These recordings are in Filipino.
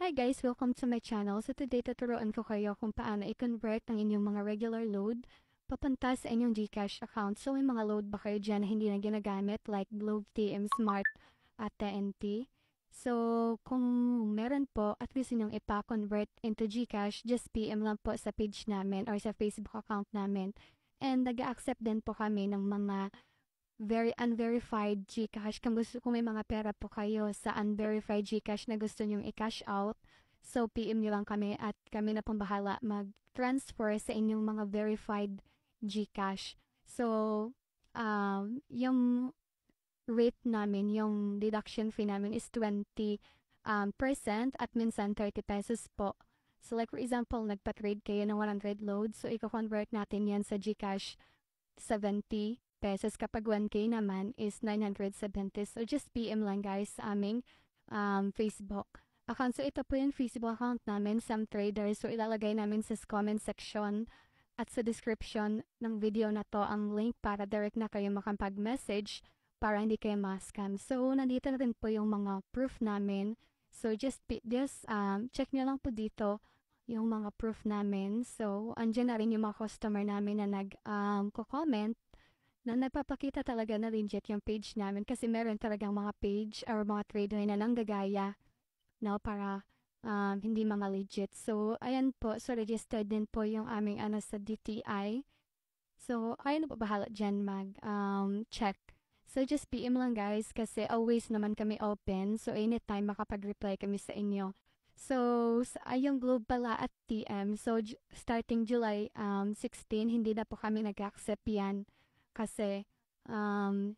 Hi guys! Welcome to my channel. So today tuturuan ko kayo kung paano i-convert ang inyong mga regular load papunta sa inyong GCash account. So may mga load ba kayo dyan na hindi na ginagamit like Globe, TM Smart at TNT? So kung meron po at gusto nyong ipa-convert into GCash, just PM lang po sa page namin or sa Facebook account namin. And nag-accept din po kami ng mga very unverified GCash. Kung may mga pera po kayo sa unverified GCash na gusto nyong i-cash out, so PM nyo lang kami at kami na pong bahala mag-transfer sa inyong mga verified GCash. So, yung rate namin, yung deduction fee namin is 20% at minsan 30 pesos po. So like for example, nagpa-trade kayo ng 100 loads, so i-convert natin yan sa GCash 70 pesos. Kapag 1K naman is 970. So just PM lang guys sa aming Facebook account. So ito po yung Facebook account namin, Sam Trader. So ilalagay namin sa comment section at sa description ng video na to ang link para direct na kayo makapag-message para hindi kayo ma-scam. So nandito na rin po yung mga proof namin. So just check nyo lang po dito yung mga proof namin. So, andyan na rin yung mga customer namin na nag-comment na nagpapakita talaga na legit yung page namin kasi meron talagang mga page or mga trader na nanggagaya, no, para hindi mga legit. So, ayan po. So, registered din po yung aming sa DTI. So, ayun po bahala dyan mag-check. So, just PM lang guys kasi always naman kami open. So, anytime makapag-reply kami sa inyo. So, yung Globe pala at TM, so starting July 16, hindi na po kami nag-accept yan kasi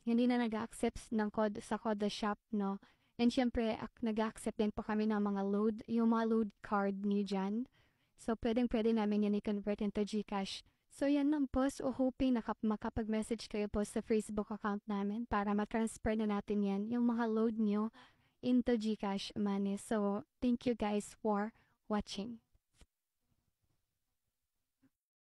hindi na nag-accept ng code sa Code Shop, no? And syempre, nag-accept din po kami ng mga load, yung mga load card niyo dyan. So, pwedeng-pwede namin yan i-convert into GCash. So, yan lang po. So, hoping makapag-message kayo po sa Facebook account namin para matransfer na natin yan, yung mga load nyo into GCash money. So, thank you guys for watching.